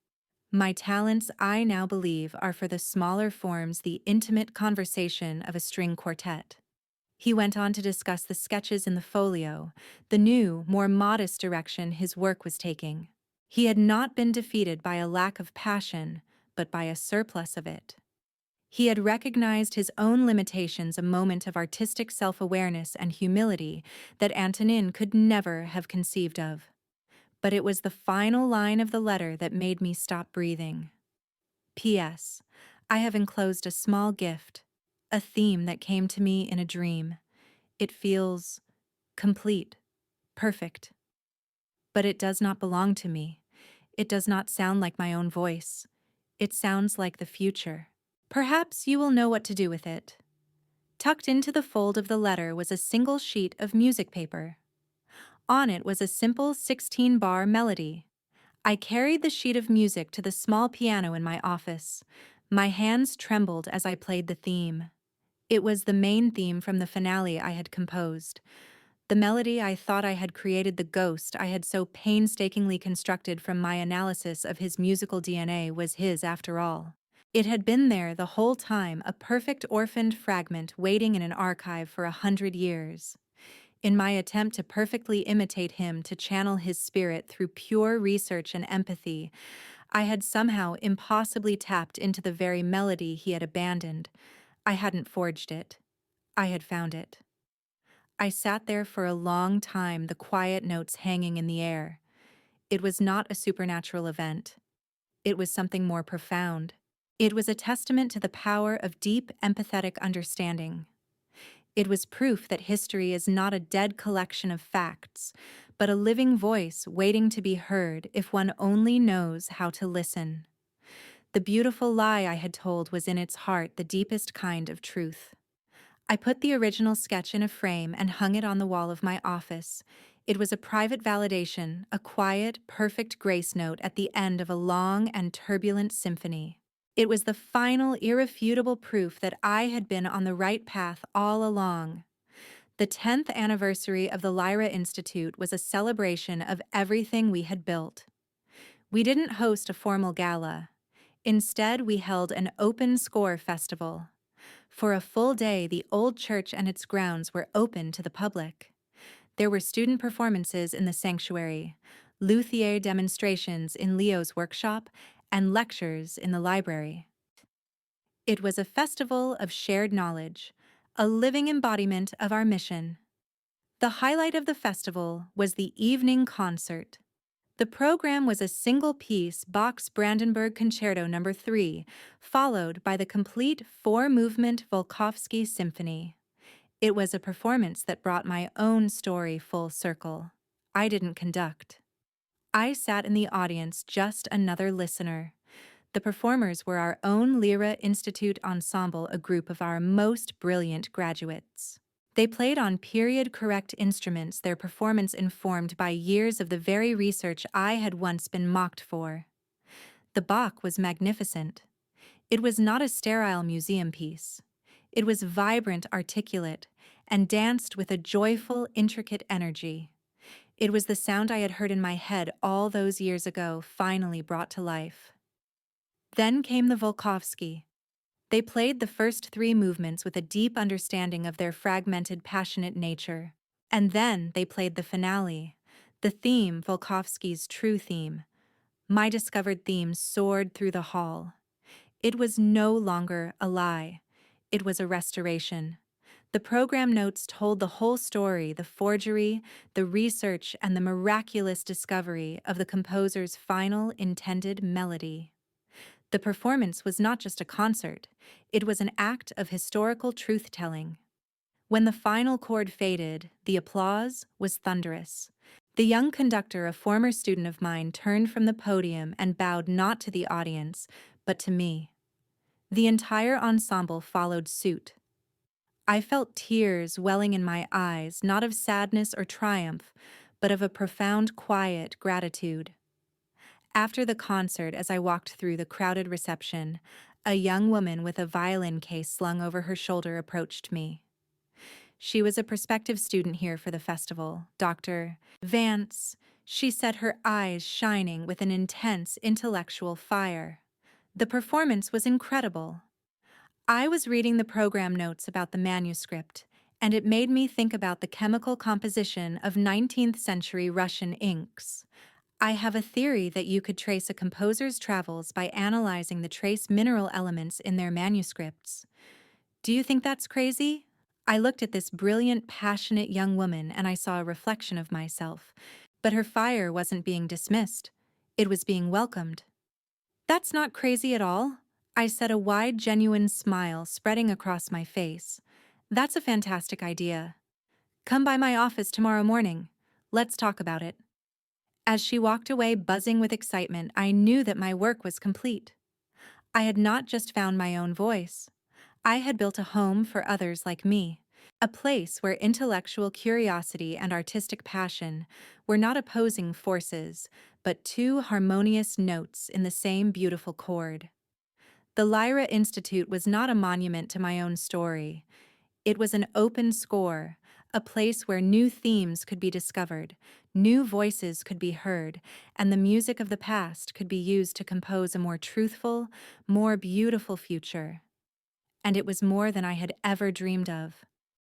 My talents, I now believe, are for the smaller forms, the intimate conversation of a string quartet. He went on to discuss the sketches in the folio, the new, more modest direction his work was taking. He had not been defeated by a lack of passion, but by a surplus of it. He had recognized his own limitations, a moment of artistic self-awareness and humility that Antonin could never have conceived of. But it was the final line of the letter that made me stop breathing. P.S. I have enclosed a small gift, a theme that came to me in a dream. It feels complete, perfect. But it does not belong to me. It does not sound like my own voice. It sounds like the future. Perhaps you will know what to do with it. Tucked into the fold of the letter was a single sheet of music paper. On it was a simple 16-bar melody. I carried the sheet of music to the small piano in my office. My hands trembled as I played the theme. It was the main theme from the finale I had composed. The melody I thought I had created, the ghost I had so painstakingly constructed from my analysis of his musical DNA, was his after all. It had been there the whole time, a perfect orphaned fragment waiting in an archive for 100 years. In my attempt to perfectly imitate him, to channel his spirit through pure research and empathy, I had somehow impossibly tapped into the very melody he had abandoned. I hadn't forged it. I had found it. I sat there for a long time, the quiet notes hanging in the air. It was not a supernatural event. It was something more profound. It was a testament to the power of deep, empathetic understanding. It was proof that history is not a dead collection of facts, but a living voice waiting to be heard if one only knows how to listen. The beautiful lie I had told was in its heart the deepest kind of truth. I put the original sketch in a frame and hung it on the wall of my office. It was a private validation, a quiet, perfect grace note at the end of a long and turbulent symphony. It was the final, irrefutable proof that I had been on the right path all along. The 10th anniversary of the Lyra Institute was a celebration of everything we had built. We didn't host a formal gala. Instead, we held an open score festival. For a full day, the old church and its grounds were open to the public. There were student performances in the sanctuary, luthier demonstrations in Leo's workshop, and lectures in the library. It was a festival of shared knowledge, a living embodiment of our mission. The highlight of the festival was the evening concert. The program was a single-piece Bach's Brandenburg Concerto No. 3, followed by the complete four-movement Volkovsky Symphony. It was a performance that brought my own story full circle. I didn't conduct. I sat in the audience, just another listener. The performers were our own Lyra Institute Ensemble, a group of our most brilliant graduates. They played on period-correct instruments, their performance informed by years of the very research I had once been mocked for. The Bach was magnificent. It was not a sterile museum piece. It was vibrant, articulate, and danced with a joyful, intricate energy. It was the sound I had heard in my head all those years ago, finally brought to life. Then came the Volkovsky. They played the first three movements with a deep understanding of their fragmented, passionate nature. And then they played the finale, the theme, Volkovsky's true theme. My discovered theme soared through the hall. It was no longer a lie. It was a restoration. The program notes told the whole story, the forgery, the research, and the miraculous discovery of the composer's final intended melody. The performance was not just a concert, it was an act of historical truth-telling. When the final chord faded, the applause was thunderous. The young conductor, a former student of mine, turned from the podium and bowed not to the audience, but to me. The entire ensemble followed suit. I felt tears welling in my eyes, not of sadness or triumph, but of a profound, quiet gratitude. After the concert, as I walked through the crowded reception, a young woman with a violin case slung over her shoulder approached me. She was a prospective student here for the festival, Dr. Vance. She said, her eyes shining with an intense intellectual fire. The performance was incredible. I was reading the program notes about the manuscript, and it made me think about the chemical composition of 19th century Russian inks. I have a theory that you could trace a composer's travels by analyzing the trace mineral elements in their manuscripts. Do you think that's crazy? I looked at this brilliant, passionate young woman and I saw a reflection of myself. But her fire wasn't being dismissed. It was being welcomed. That's not crazy at all, I said, a wide, genuine smile spreading across my face. That's a fantastic idea. Come by my office tomorrow morning. Let's talk about it. As she walked away buzzing with excitement, I knew that my work was complete. I had not just found my own voice. I had built a home for others like me. A place where intellectual curiosity and artistic passion were not opposing forces, but two harmonious notes in the same beautiful chord. The Lyra Institute was not a monument to my own story. It was an open score, a place where new themes could be discovered, new voices could be heard, and the music of the past could be used to compose a more truthful, more beautiful future. And it was more than I had ever dreamed of.